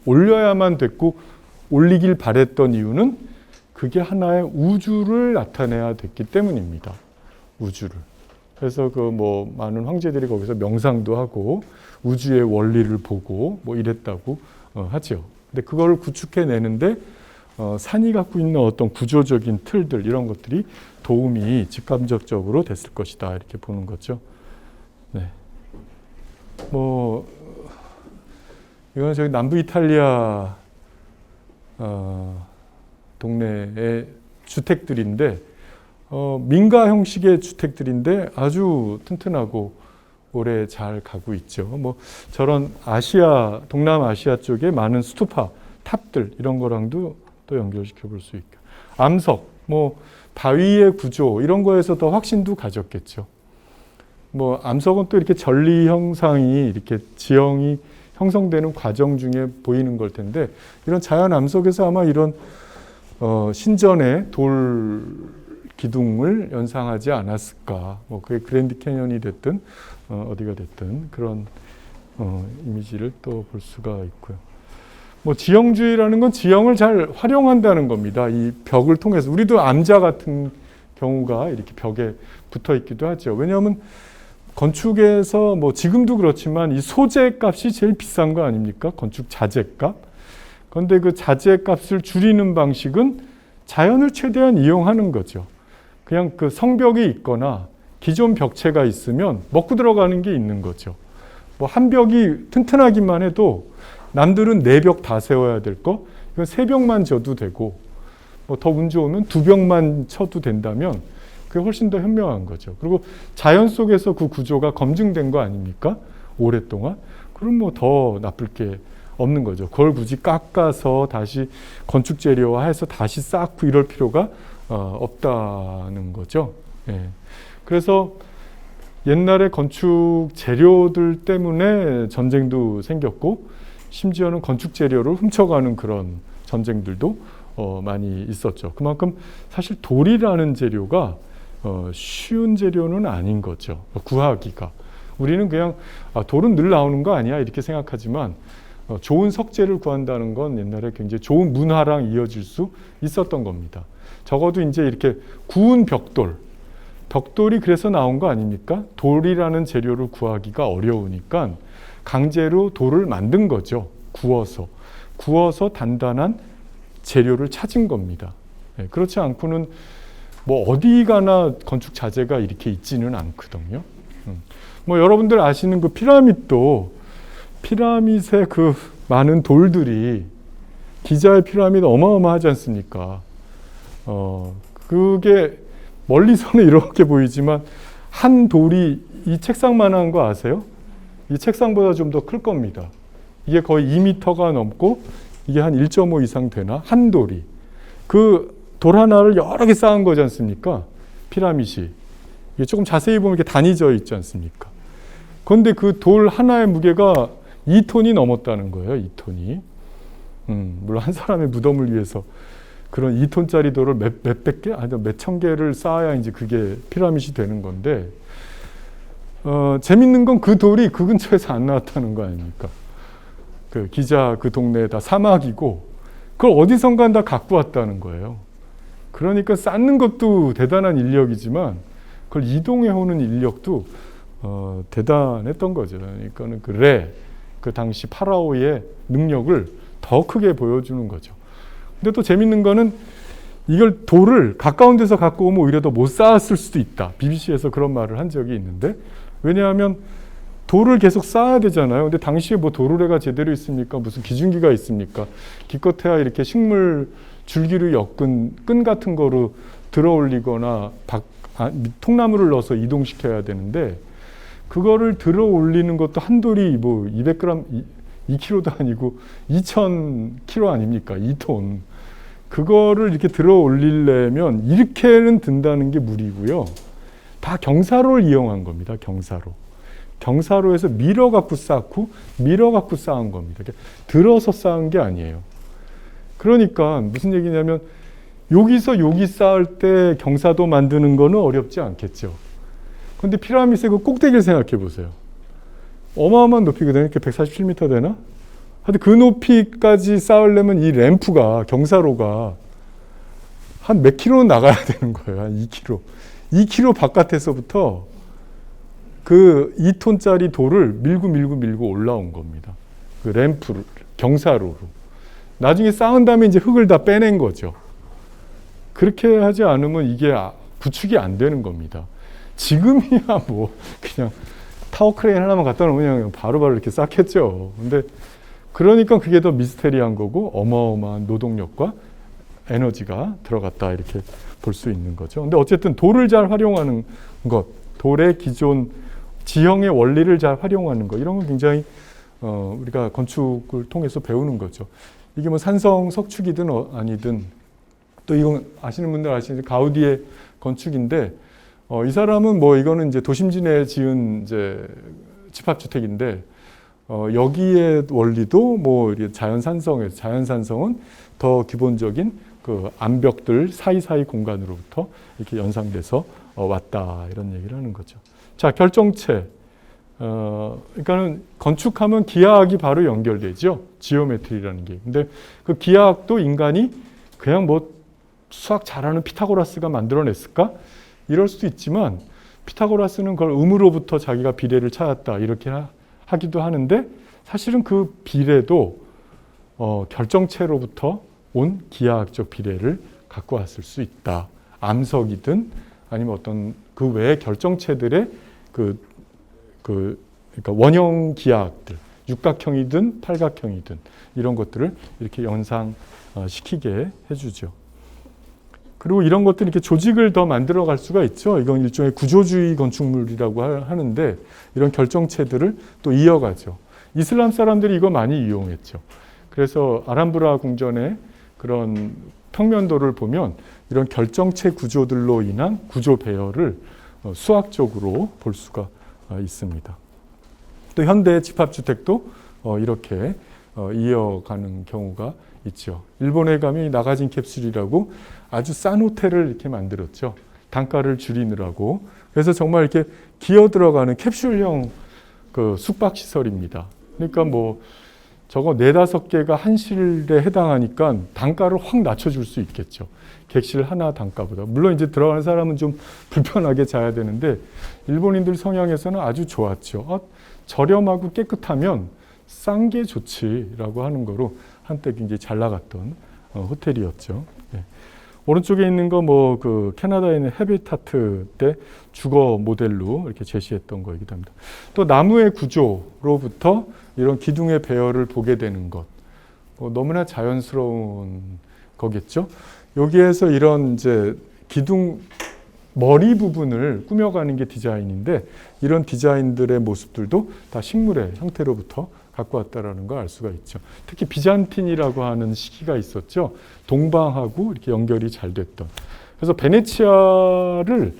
올려야만 됐고 올리길 바랬던 이유는 그게 하나의 우주를 나타내야 됐기 때문입니다. 우주를. 그래서 그 뭐 많은 황제들이 거기서 명상도 하고 우주의 원리를 보고 뭐 이랬다고 하죠. 근데 그걸 구축해내는데 산이 갖고 있는 어떤 구조적인 틀들 이런 것들이 도움이 직감적으로 됐을 것이다 이렇게 보는 거죠. 네. 뭐 이건 저기 남부 이탈리아 동네의 주택들인데 민가 형식의 주택들인데 아주 튼튼하고 오래 잘 가고 있죠. 뭐 저런 동남아시아 쪽에 많은 스투파 탑들 이런 거랑도 또 연결시켜 볼 수 있고 암석, 뭐 바위의 구조 이런 거에서 더 확신도 가졌겠죠. 뭐 암석은 또 이렇게 전리 형상이 이렇게 지형이 형성되는 과정 중에 보이는 걸 텐데 이런 자연 암석에서 아마 이런 신전의 돌 기둥을 연상하지 않았을까. 뭐 그게 그랜드 캐년이 됐든 어디가 됐든 그런 이미지를 또 볼 수가 있고요. 뭐 지형주의라는 건 지형을 잘 활용한다는 겁니다. 이 벽을 통해서 우리도 암자 같은 경우가 이렇게 벽에 붙어 있기도 하죠. 왜냐하면 건축에서 뭐 지금도 그렇지만 이 소재 값이 제일 비싼 거 아닙니까? 건축 자재 값. 그런데 그 자재 값을 줄이는 방식은 자연을 최대한 이용하는 거죠. 그냥 그 성벽이 있거나 기존 벽체가 있으면 먹고 들어가는 게 있는 거죠. 뭐 한 벽이 튼튼하기만 해도 남들은 4벽 다 세워야 될 거, 이건 3벽만 져도 되고, 뭐 더 운 좋으면 2벽만 쳐도 된다면 그게 훨씬 더 현명한 거죠. 그리고 자연 속에서 그 구조가 검증된 거 아닙니까? 오랫동안. 그럼 뭐 더 나쁠 게 없는 거죠. 그걸 굳이 깎아서 다시 건축 재료화해서 다시 쌓고 이럴 필요가 없다는 거죠. 예. 그래서 옛날에 건축 재료들 때문에 전쟁도 생겼고 심지어는 건축 재료를 훔쳐가는 그런 전쟁들도 많이 있었죠. 그만큼 사실 돌이라는 재료가 쉬운 재료는 아닌 거죠. 구하기가. 우리는 그냥 돌은 늘 나오는 거 아니야 이렇게 생각하지만 좋은 석재를 구한다는 건 옛날에 굉장히 좋은 문화랑 이어질 수 있었던 겁니다. 적어도 이제 이렇게 구운 벽돌이 그래서 나온 거 아닙니까? 돌이라는 재료를 구하기가 어려우니까 강제로 돌을 만든 거죠. 구워서 단단한 재료를 찾은 겁니다. 네, 그렇지 않고는 뭐 어디 가나 건축 자재가 이렇게 있지는 않거든요. 뭐 여러분들 아시는 그 피라밋의 그 많은 돌들이 기자의 피라밋 어마어마하지 않습니까? 그게 멀리서는 이렇게 보이지만 한 돌이 이 책상만한 거 아세요? 이 책상보다 좀 더 클 겁니다. 이게 거의 2m가 넘고 이게 한 1.5 이상 되나? 한 돌이. 그 돌 하나를 여러 개 쌓은 거지 않습니까? 피라밋이. 이게 조금 자세히 보면 이렇게 단위져 있지 않습니까? 그런데 그 돌 하나의 무게가 2톤이 넘었다는 거예요. 2톤이. 물론 한 사람의 무덤을 위해서 그런 2톤짜리 돌을 몇백 개? 아니, 몇천 개를 쌓아야 이제 그게 피라밋이 되는 건데, 재밌는 건 그 돌이 그 근처에서 안 나왔다는 거 아닙니까? 그 기자 그 동네에 다 사막이고, 그걸 어디선가 다 갖고 왔다는 거예요. 그러니까 쌓는 것도 대단한 인력이지만, 그걸 이동해 오는 인력도 대단했던 거죠. 그러니까는 그 당시 파라오의 능력을 더 크게 보여주는 거죠. 근데 또 재밌는 거는 이걸 돌을 가까운 데서 갖고 오면 오히려 더 못 쌓았을 수도 있다. BBC에서 그런 말을 한 적이 있는데, 왜냐하면 돌을 계속 쌓아야 되잖아요. 근데 당시에 뭐 도르래가 제대로 있습니까? 무슨 기중기가 있습니까? 기껏해야 이렇게 식물 줄기를 엮은 끈 같은 거로 들어 올리거나 통나무를 넣어서 이동시켜야 되는데, 그거를 들어 올리는 것도 한 돌이 뭐 200g, 2kg도 아니고 2000kg 아닙니까? 2톤. 그거를 이렇게 들어 올리려면 이렇게는 든다는 게 무리고요. 다 경사로를 이용한 겁니다. 경사로. 경사로에서 밀어갖고 쌓고 밀어갖고 쌓은 겁니다. 들어서 쌓은 게 아니에요. 그러니까 무슨 얘기냐면 여기서 여기 쌓을 때 경사도 만드는 거는 어렵지 않겠죠. 근데 피라미드의 그 꼭대기를 생각해 보세요. 어마어마한 높이거든요. 이렇게 147m 되나? 하여튼 그 높이까지 쌓으려면 이 램프가, 경사로가 한 몇 킬로는 나가야 되는 거예요. 한 2km. 2km 바깥에서부터 그 2톤짜리 돌을 밀고 올라온 겁니다. 그 램프를, 경사로로. 나중에 쌓은 다음에 이제 흙을 다 빼낸 거죠. 그렇게 하지 않으면 이게 구축이 안 되는 겁니다. 지금이야 뭐 그냥 타워 크레인 하나만 갖다 놓으면 그냥 바로바로 이렇게 쌓겠죠. 근데 그러니까 그게 더 미스테리한 거고 어마어마한 노동력과 에너지가 들어갔다 이렇게 볼 수 있는 거죠. 근데 어쨌든 돌을 잘 활용하는 것, 돌의 기존 지형의 원리를 잘 활용하는 것, 이런 건 굉장히 우리가 건축을 통해서 배우는 거죠. 이게 뭐 산성 석축이든 아니든, 또 이건 아시는 분들 아시는 가우디의 건축인데, 이 사람은 뭐 이거는 이제 도심지내에 지은 이제 집합주택인데, 여기의 원리도 뭐 자연산성에서, 자연산성은 더 기본적인 그 암벽들 사이사이 공간으로부터 이렇게 연상돼서 왔다, 이런 얘기를 하는 거죠. 자, 결정체. 그러니까는 건축하면 기하학이 바로 연결되죠. 지오메트리라는 게. 근데 그 기하학도 인간이 그냥 뭐 수학 잘하는 피타고라스가 만들어냈을까? 이럴 수도 있지만, 피타고라스는 그걸 음으로부터 자기가 비례를 찾았다, 이렇게 하기도 하는데, 사실은 그 비례도 결정체로부터 온 기하학적 비례를 갖고 왔을 수 있다. 암석이든 아니면 어떤 그 외의 결정체들의 그러니까 원형 기하학들, 육각형이든 팔각형이든 이런 것들을 이렇게 연상시키게 해주죠. 그리고 이런 것들이 이렇게 조직을 더 만들어 갈 수가 있죠. 이건 일종의 구조주의 건축물이라고 하는데, 이런 결정체들을 또 이어가죠. 이슬람 사람들이 이거 많이 이용했죠. 그래서 아람브라 궁전의 그런 평면도를 보면 이런 결정체 구조들로 인한 구조 배열을 수학적으로 볼 수가 있습니다. 또 현대 집합주택도 이렇게 이어가는 경우가 있죠. 일본에 가면 나가진 캡슐이라고 아주 싼 호텔을 이렇게 만들었죠. 단가를 줄이느라고. 그래서 정말 이렇게 기어 들어가는 캡슐형 그 숙박시설입니다. 그러니까 뭐 저거 4-5개가 한 실에 해당하니까 단가를 확 낮춰줄 수 있겠죠. 객실 하나 단가보다. 물론 이제 들어가는 사람은 좀 불편하게 자야 되는데, 일본인들 성향에서는 아주 좋았죠. 저렴하고 깨끗하면 싼 게 좋지라고 하는 거로 한때 굉장히 잘 나갔던 호텔이었죠. 네. 오른쪽에 있는 거 뭐 그 캐나다에 있는 헤비타트 때 주거 모델로 이렇게 제시했던 거이기도 합니다. 또 나무의 구조로부터 이런 기둥의 배열을 보게 되는 것, 너무나 자연스러운 거겠죠. 여기에서 이런 이제 기둥 머리 부분을 꾸며가는 게 디자인인데, 이런 디자인들의 모습들도 다 식물의 형태로부터 갖고 왔다라는 걸 알 수가 있죠. 특히 비잔틴이라고 하는 시기가 있었죠. 동방하고 이렇게 연결이 잘 됐던. 그래서 베네치아를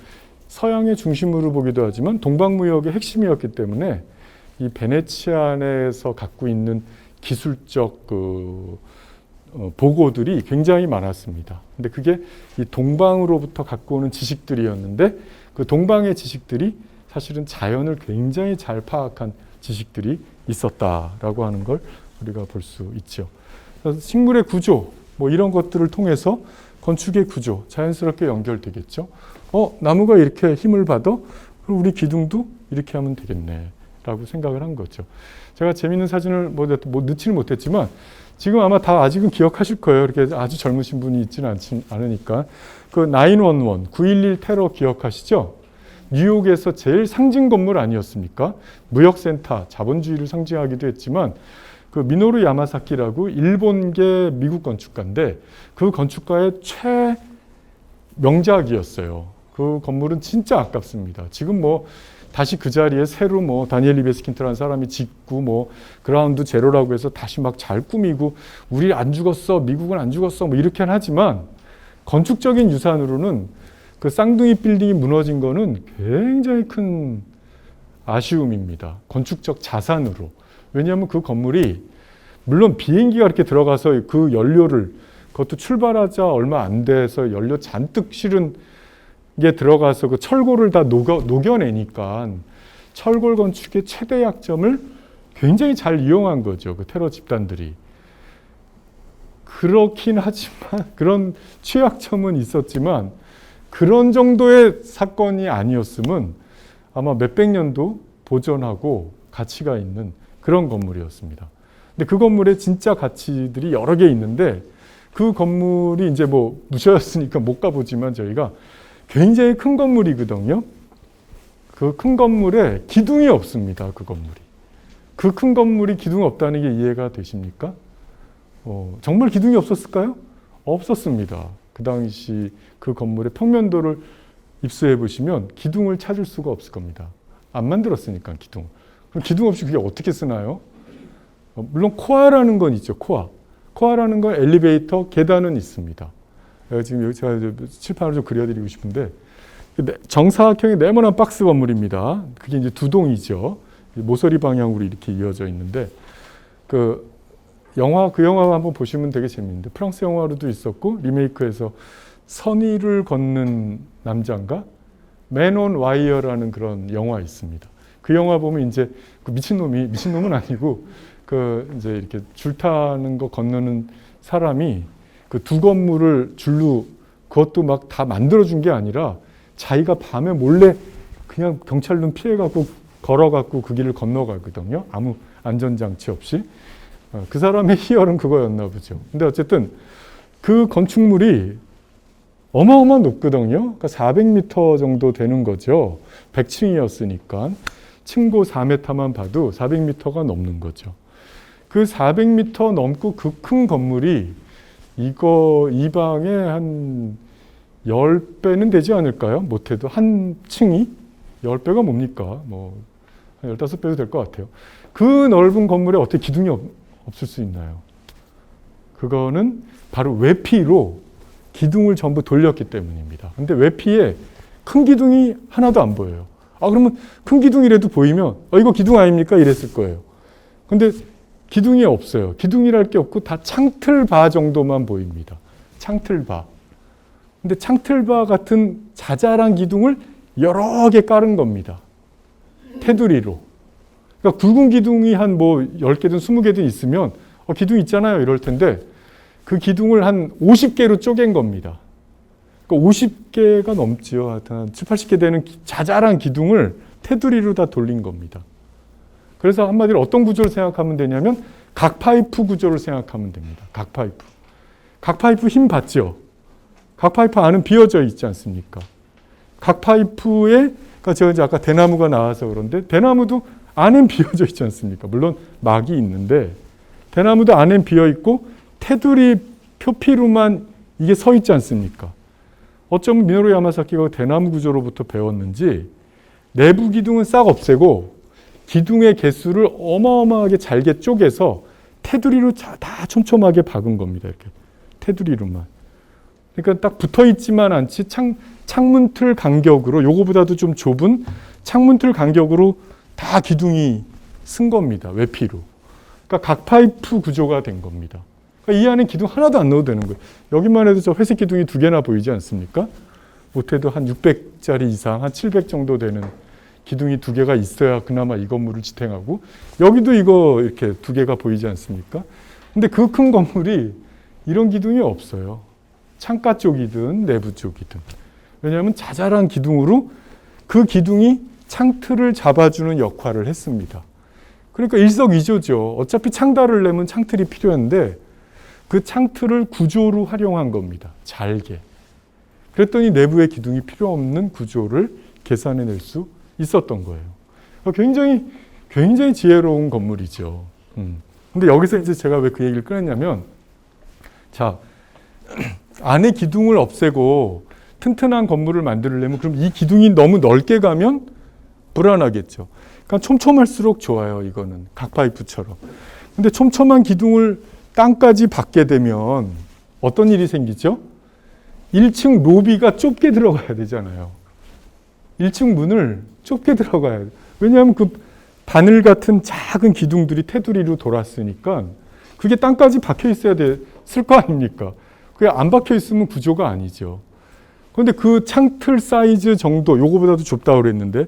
서양의 중심으로 보기도 하지만 동방무역의 핵심이었기 때문에 이 베네치아 안에서 갖고 있는 기술적 보고들이 굉장히 많았습니다. 근데 그게 이 동방으로부터 갖고 오는 지식들이었는데, 그 동방의 지식들이 사실은 자연을 굉장히 잘 파악한 지식들이 있었다라고 하는 걸 우리가 볼 수 있죠. 그래서 식물의 구조, 뭐 이런 것들을 통해서 건축의 구조, 자연스럽게 연결되겠죠. 나무가 이렇게 힘을 받아? 그럼 우리 기둥도 이렇게 하면 되겠네. 라고 생각을 한 거죠. 제가 재밌는 사진을 뭐 넣지는 못했지만 지금 아마 다 아직은 기억하실 거예요. 이렇게 아주 젊으신 분이 있지는 않으니까. 그 911, 9.11 테러 기억하시죠? 뉴욕에서 제일 상징 건물 아니었습니까? 무역센터, 자본주의를 상징하기도 했지만 그 미노루 야마사키라고 일본계 미국 건축가인데 그 건축가의 최명작이었어요. 그 건물은 진짜 아깝습니다. 지금 뭐 다시 그 자리에 새로 뭐 다니엘 리베스킨트라는 사람이 짓고 뭐 그라운드 제로라고 해서 다시 막 잘 꾸미고 우리 안 죽었어, 미국은 안 죽었어 뭐 이렇게는 하지만 건축적인 유산으로는 그 쌍둥이 빌딩이 무너진 거는 굉장히 큰 아쉬움입니다. 건축적 자산으로. 왜냐하면 그 건물이 물론 비행기가 이렇게 들어가서 그 연료를 그것도 출발하자 얼마 안 돼서 연료 잔뜩 실은 게 들어가서 그 철골을 다 녹여내니까 철골 건축의 최대 약점을 굉장히 잘 이용한 거죠. 그 테러 집단들이. 그렇긴 하지만 그런 취약점은 있었지만 그런 정도의 사건이 아니었으면 아마 몇백 년도 보존하고 가치가 있는 그런 건물이었습니다. 근데 그 건물에 진짜 가치들이 여러 개 있는데 그 건물이 이제 뭐 무셔였으니까 못 가보지만 저희가 굉장히 큰 건물이거든요. 그 큰 건물에 기둥이 없습니다. 그 건물이. 그 큰 건물이 기둥이 없다는 게 이해가 되십니까? 정말 기둥이 없었을까요? 없었습니다. 그 당시 그 건물의 평면도를 입수해 보시면 기둥을 찾을 수가 없을 겁니다. 안 만들었으니까 기둥. 그럼 기둥 없이 그게 어떻게 쓰나요? 물론 코아라는 건 있죠. 코아. 코아라는 건 엘리베이터, 계단은 있습니다. 지금 여기 제가 칠판을 좀 그려드리고 싶은데 정사각형의 네모난 박스 건물입니다. 그게 이제 두 동이죠. 모서리 방향으로 이렇게 이어져 있는데 그 영화 한번 보시면 되게 재밌는데 프랑스 영화로도 있었고 리메이크해서 선 위를 걷는 남자인가? 맨 온 와이어라는 그런 영화 있습니다. 그 영화 보면 이제 그 미친놈은 아니고 그 이제 이렇게 줄 타는 거 건너는 사람이 그 두 건물을 줄로 그것도 막 다 만들어준 게 아니라 자기가 밤에 몰래 그냥 경찰 눈 피해갖고 걸어갖고 그 길을 건너가거든요. 아무 안전장치 없이. 그 사람의 희열은 그거였나 보죠. 근데 어쨌든 그 건축물이 어마어마한 높거든요. 그러니까 400m 정도 되는 거죠. 100층이었으니까. 층고 4m만 봐도 400m가 넘는 거죠. 그 400m 넘고 그 큰 건물이 이 방에 한 10배는 되지 않을까요? 못해도 한 층이? 10배가 뭡니까? 뭐, 한 15배도 될 것 같아요. 그 넓은 건물에 어떻게 기둥이 없을 수 있나요? 그거는 바로 외피로 기둥을 전부 돌렸기 때문입니다. 근데 외피에 큰 기둥이 하나도 안 보여요. 그러면 큰 기둥이라도 보이면, 이거 기둥 아닙니까? 이랬을 거예요. 근데 기둥이 없어요. 기둥이랄 게 없고 다 창틀바 정도만 보입니다. 창틀바. 근데 창틀바 같은 자잘한 기둥을 여러 개 깔은 겁니다. 테두리로. 그러니까 굵은 기둥이 한 뭐 10개든 20개든 있으면 기둥 있잖아요. 이럴 텐데 그 기둥을 한 50개로 쪼갠 겁니다. 그러니까 50개가 넘지요. 하여튼 한 7, 80개 되는 자잘한 기둥을 테두리로 다 돌린 겁니다. 그래서 한마디로 어떤 구조를 생각하면 되냐면 각파이프 구조를 생각하면 됩니다. 각파이프. 각파이프 힘 받죠? 각파이프 안은 비어져 있지 않습니까? 각파이프에, 그러니까 제가 이제 아까 대나무가 나와서 그런데 대나무도 안엔 비어져 있지 않습니까? 물론 막이 있는데 대나무도 안엔 비어 있고 테두리 표피로만 이게 서 있지 않습니까? 어쩌면 미노루 야마사키가 대나무 구조로부터 배웠는지 내부 기둥은 싹 없애고 기둥의 개수를 어마어마하게 잘게 쪼개서 테두리로 다 촘촘하게 박은 겁니다. 이렇게 테두리로만. 그러니까 딱 붙어 있지만 않지 창문틀 간격으로 요거보다도 좀 좁은 창문틀 간격으로 다 기둥이 쓴 겁니다. 외피로. 그러니까 각파이프 구조가 된 겁니다. 그러니까 이 안에 기둥 하나도 안 넣어도 되는 거예요. 여기만 해도 저 회색 기둥이 2개나 보이지 않습니까? 못해도 한 600짜리 이상, 한 700 정도 되는 기둥이 2개가 있어야 그나마 이 건물을 지탱하고 여기도 이거 이렇게 2개가 보이지 않습니까? 근데 그 큰 건물이 이런 기둥이 없어요. 창가 쪽이든 내부 쪽이든. 왜냐하면 자잘한 기둥으로 그 기둥이 창틀을 잡아주는 역할을 했습니다. 그러니까 일석이조죠. 어차피 창달을 내면 창틀이 필요한데 그 창틀을 구조로 활용한 겁니다. 잘게. 그랬더니 내부에 기둥이 필요 없는 구조를 계산해낼 수 있었던 거예요. 굉장히 지혜로운 건물이죠. 근데 여기서 이제 제가 왜 그 얘기를 꺼냈냐면, 자, 안에 기둥을 없애고 튼튼한 건물을 만들려면 그럼 이 기둥이 너무 넓게 가면 불안하겠죠. 그러니까 촘촘할수록 좋아요, 이거는. 각파이프처럼. 근데 촘촘한 기둥을 땅까지 받게 되면 어떤 일이 생기죠? 1층 로비가 좁게 들어가야 되잖아요. 1층 문을 좁게 들어가야 돼요. 왜냐하면 그 바늘 같은 작은 기둥들이 테두리로 돌았으니까 그게 땅까지 박혀 있어야 됐을 거 아닙니까? 그게 안 박혀 있으면 구조가 아니죠. 그런데 그 창틀 사이즈 정도, 요거보다도 좁다고 그랬는데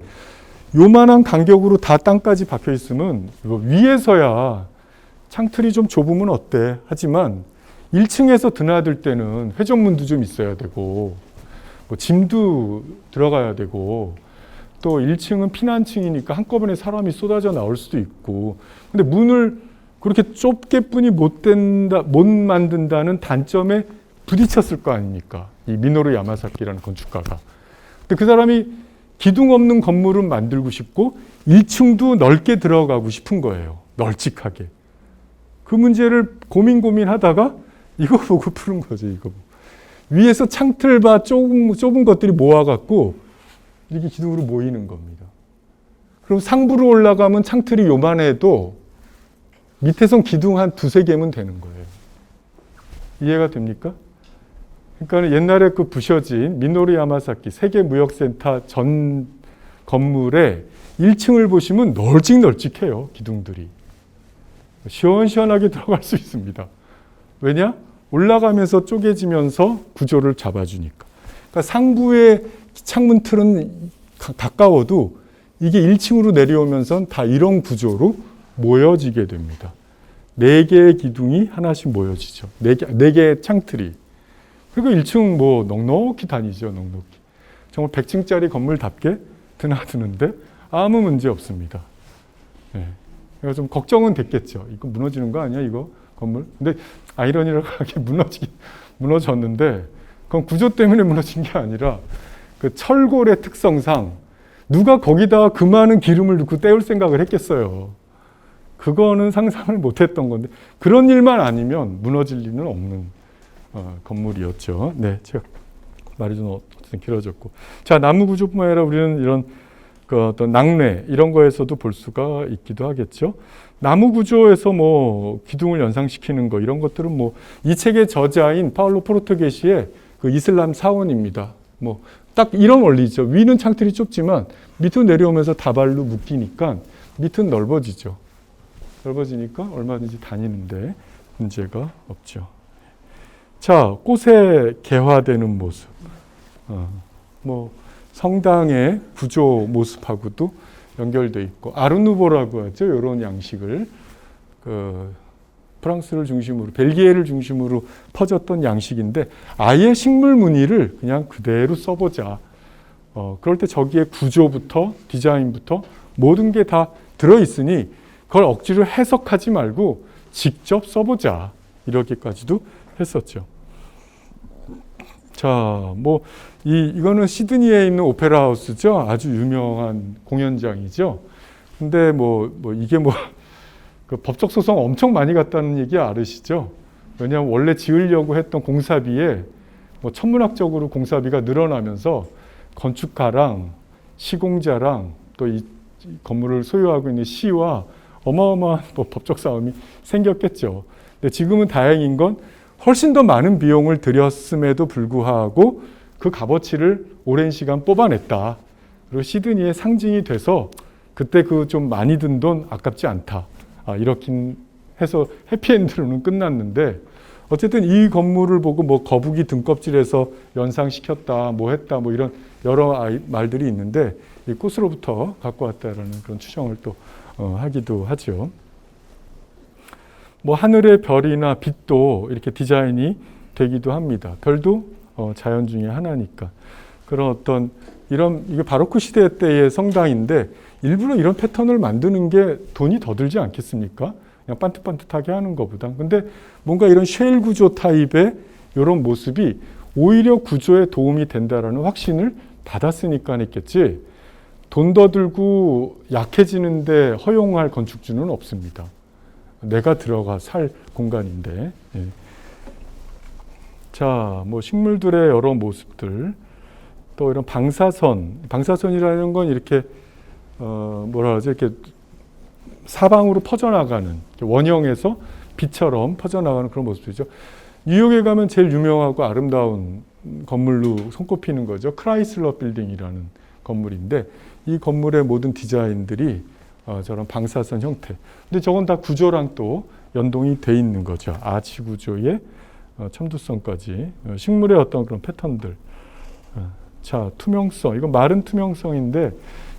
요만한 간격으로 다 땅까지 박혀 있으면 위에서야 창틀이 좀 좁으면 어때? 하지만 1층에서 드나들 때는 회전문도 좀 있어야 되고 뭐 짐도 들어가야 되고 또 1층은 피난층이니까 한꺼번에 사람이 쏟아져 나올 수도 있고 근데 문을 그렇게 좁게뿐이 못 만든다는 단점에 부딪혔을 거 아닙니까? 이 미노루 야마사키라는 건축가가. 근데 그 사람이 기둥 없는 건물은 만들고 싶고 1층도 넓게 들어가고 싶은 거예요. 널찍하게. 그 문제를 고민하다가 이거 보고 푸는 거죠. 이거 보고. 위에서 창틀과 좁은 것들이 모아갖고 이렇게 기둥으로 모이는 겁니다. 그럼 상부로 올라가면 창틀이 요만해도 밑에선 기둥 한 두세 개면 되는 거예요. 이해가 됩니까? 그러니까 옛날에 그 부셔진 미노루 야마사키 세계무역센터 전 건물의 1층을 보시면 널찍널찍해요. 기둥들이. 시원시원하게 들어갈 수 있습니다. 왜냐? 올라가면서 쪼개지면서 구조를 잡아주니까. 그러니까 상부의 창문 틀은 가까워도 이게 1층으로 내려오면서 다 이런 구조로 모여지게 됩니다. 4개의 기둥이 하나씩 모여지죠. 4개의 창틀이. 그리고 1층 뭐 넉넉히 다니죠. 넉넉히. 정말 100층짜리 건물답게 드나드는데 아무 문제 없습니다. 네. 그래서 좀 걱정은 됐겠죠. 이거 무너지는 거 아니야, 이거 건물? 근데 아이러니하게 무너졌는데 그건 구조 때문에 무너진 게 아니라 그 철골의 특성상 누가 거기다가 그 많은 기름을 넣고 때울 생각을 했겠어요. 그거는 상상을 못했던 건데 그런 일만 아니면 무너질 리는 없는 건물이었죠. 네, 제가 말이 좀 어쨌든 길어졌고, 자 나무 구조뿐만 아니라 우리는 이런 그 어떤 낙뢰 이런 거에서도 볼 수가 있기도 하겠죠. 나무 구조에서 뭐 기둥을 연상시키는 거 이런 것들은 뭐 이 책의 저자인 파울로 포르투게시의 그 이슬람 사원입니다. 뭐 딱 이런 원리죠. 위는 창틀이 좁지만 밑으로 내려오면서 다발로 묶이니까 밑은 넓어지죠. 넓어지니까 얼마든지 다니는데 문제가 없죠. 자, 꽃의 개화되는 모습. 뭐 성당의 구조 모습하고도 연결돼 있고 아르누보라고 하죠. 이런 양식을 프랑스를 중심으로 벨기에를 중심으로 퍼졌던 양식인데 아예 식물 무늬를 그냥 그대로 써보자. 그럴 때 저기에 구조부터 디자인부터 모든 게 다 들어있으니 그걸 억지로 해석하지 말고 직접 써보자. 이렇게까지도 했었죠. 자, 뭐 이거는 시드니에 있는 오페라 하우스죠. 아주 유명한 공연장이죠. 근데 이게 그 법적 소송 엄청 많이 갔다는 얘기 알으시죠? 왜냐하면 원래 지으려고 했던 공사비에 천문학적으로 공사비가 늘어나면서 건축가랑 시공자랑 또 이 건물을 소유하고 있는 시와 어마어마한 법적 싸움이 생겼겠죠. 근데 지금은 다행인 건 훨씬 더 많은 비용을 들였음에도 불구하고 그 값어치를 오랜 시간 뽑아냈다. 그리고 시드니의 상징이 돼서 그때 그 좀 많이 든 돈 아깝지 않다. 이렇게 해서 해피엔드로는 끝났는데 어쨌든 이 건물을 보고 거북이 등껍질에서 연상시켰다, 했다, 이런 여러 말들이 있는데 이 꽃으로부터 갖고 왔다라는 그런 추정을 또 하기도 하죠. 하늘의 별이나 빛도 이렇게 디자인이 되기도 합니다. 별도 자연 중에 하나니까. 그런 어떤 이게 바로크 시대 때의 성당인데 일부러 이런 패턴을 만드는 게 돈이 더 들지 않겠습니까? 그냥 반듯반듯하게 하는 것보다. 근데 뭔가 이런 쉘 구조 타입의 이런 모습이 오히려 구조에 도움이 된다라는 확신을 받았으니까 했겠지. 돈 더 들고 약해지는데 허용할 건축주는 없습니다. 내가 들어가 살 공간인데. 예. 자, 뭐 식물들의 여러 모습들, 또 이런 방사선이라는 건 이렇게 뭐라 그러죠? 이렇게 사방으로 퍼져나가는 원형에서 빛처럼 퍼져나가는 그런 모습이죠. 뉴욕에 가면 제일 유명하고 아름다운 건물로 손꼽히는 거죠. 크라이슬러 빌딩이라는 건물인데 이 건물의 모든 디자인들이 저런 방사선 형태. 근데 저건 다 구조랑 또 연동이 돼 있는 거죠. 아치 구조의 첨두성까지 식물의 어떤 그런 패턴들. 자, 투명성. 이건 마른 투명성인데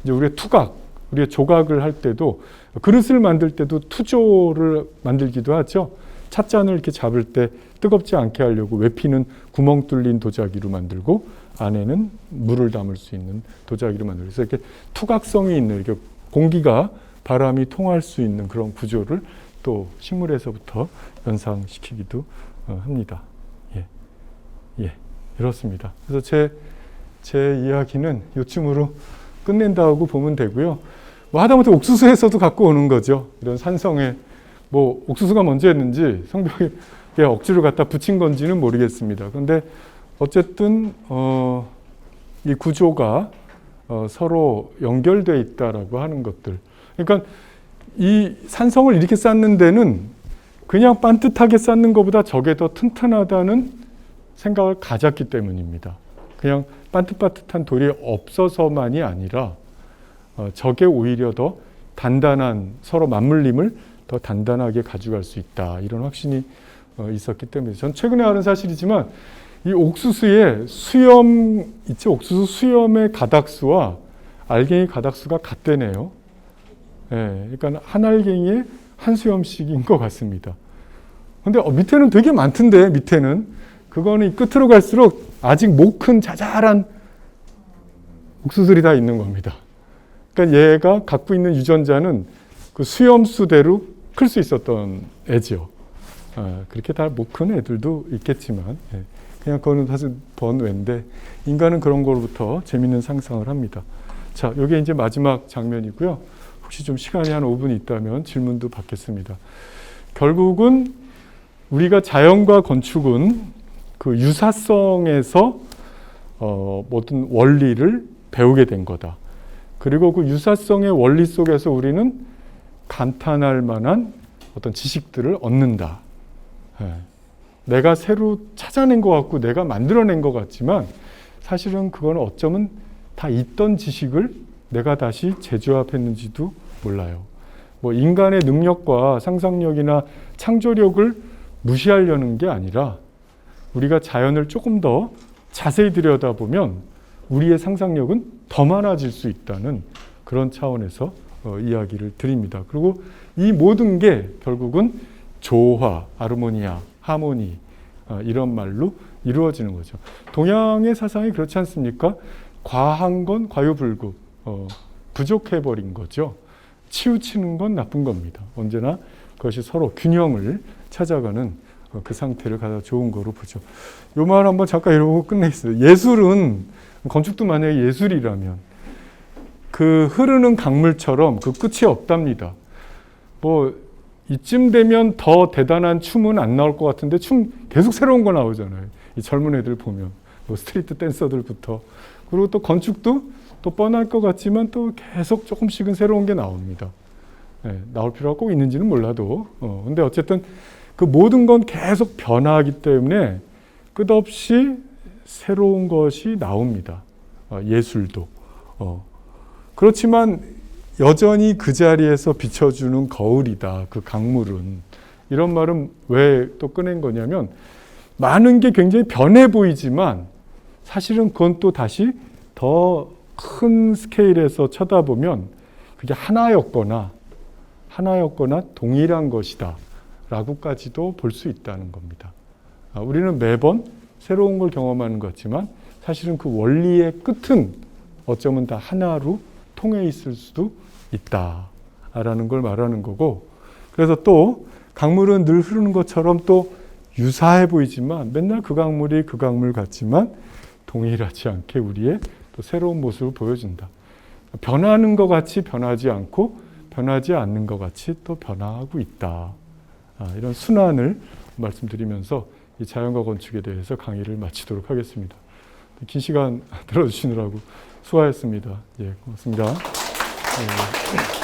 이제 우리의 투각, 우리의 조각을 할 때도 그릇을 만들 때도 투조를 만들기도 하죠. 찻잔을 이렇게 잡을 때 뜨겁지 않게 하려고 외피는 구멍 뚫린 도자기로 만들고 안에는 물을 담을 수 있는 도자기로 만들고 그래서 이렇게 투각성이 있는 이렇게 공기가 바람이 통할 수 있는 그런 구조를 또 식물에서부터 연상시키기도 합니다. 예, 이렇습니다. 그래서 제 이야기는 요쯤으로 끝낸다고 보면 되고요. 뭐 하다못해 옥수수에서도 갖고 오는 거죠. 이런 산성에 뭐 옥수수가 먼저 했는지 성벽에 억지로 갖다 붙인 건지는 모르겠습니다. 그런데 어쨌든 이 구조가 서로 연결되어 있다라고 하는 것들. 그러니까 이 산성을 이렇게 쌓는 데는 그냥 반듯하게 쌓는 것보다 저게 더 튼튼하다는 생각을 가졌기 때문입니다. 그냥 반듯반듯한 돌이 없어서만이 아니라 저게 오히려 더 단단한 서로 맞물림을 더 단단하게 가져갈 수 있다. 이런 확신이 있었기 때문에 전 최근에 알은 사실이지만 이 옥수수의 수염 있죠? 옥수수 수염의 가닥수와 알갱이 가닥수가 같대네요. 예, 그러니까 한 알갱이에 한 수염씩인 것 같습니다. 근데 밑에는 되게 많던데 밑에는 그거는 이 끝으로 갈수록 아직 못 큰 자잘한 옥수수들이 다 있는 겁니다. 그러니까 얘가 갖고 있는 유전자는 그 수염수대로 클 수 있었던 애죠. 그렇게 다 못 큰 애들도 있겠지만 그냥 그거는 사실 번외인데 인간은 그런 거로부터 재밌는 상상을 합니다. 자, 이게 이제 마지막 장면이고요. 혹시 좀 시간이 한 5분 있다면 질문도 받겠습니다. 결국은 우리가 자연과 건축은 그 유사성에서 모든 원리를 배우게 된 거다. 그리고 그 유사성의 원리 속에서 우리는 감탄할 만한 어떤 지식들을 얻는다. 내가 새로 찾아낸 것 같고 내가 만들어낸 것 같지만 사실은 그건 어쩌면 다 있던 지식을 내가 다시 재조합했는지도 몰라요. 뭐 인간의 능력과 상상력이나 창조력을 무시하려는 게 아니라 우리가 자연을 조금 더 자세히 들여다보면 우리의 상상력은 더 많아질 수 있다는 그런 차원에서 이야기를 드립니다. 그리고 이 모든 게 결국은 조화, 아르모니아, 하모니 이런 말로 이루어지는 거죠. 동양의 사상이 그렇지 않습니까? 과한 건 과유불급, 부족해버린 거죠. 치우치는 건 나쁜 겁니다. 언제나 그것이 서로 균형을 찾아가는 그 상태를 가장 좋은 거로 보죠. 요 말 한번 잠깐 이러고 끝내겠습니다. 예술은, 건축도 만약에 예술이라면 그 흐르는 강물처럼 그 끝이 없답니다. 뭐 이쯤 되면 더 대단한 춤은 안 나올 것 같은데 춤 계속 새로운 거 나오잖아요. 이 젊은 애들 보면 뭐 스트리트 댄서들부터. 그리고 또 건축도 또 뻔할 것 같지만 또 계속 조금씩은 새로운 게 나옵니다. 나올 필요가 꼭 있는지는 몰라도 근데 어쨌든 그 모든 건 계속 변화하기 때문에 끝없이 새로운 것이 나옵니다. 예술도. 그렇지만 여전히 그 자리에서 비춰주는 거울이다. 그 강물은. 이런 말은 왜 또 꺼낸 거냐면 많은 게 굉장히 변해 보이지만 사실은 그건 또 다시 더 큰 스케일에서 쳐다보면 그게 하나였거나 동일한 것이다. 라고까지도 볼 수 있다는 겁니다. 우리는 매번 새로운 걸 경험하는 것 같지만 사실은 그 원리의 끝은 어쩌면 다 하나로 통해 있을 수도 있다라는 걸 말하는 거고, 그래서 또 강물은 늘 흐르는 것처럼 또 유사해 보이지만 맨날 그 강물이 그 강물 같지만 동일하지 않게 우리의 또 새로운 모습을 보여준다. 변하는 것 같이 변하지 않고 변하지 않는 것 같이 또 변화하고 있다. 이런 순환을 말씀드리면서 이 자연과 건축에 대해서 강의를 마치도록 하겠습니다. 긴 시간 들어주시느라고 수고하셨습니다. 예, 고맙습니다. 예.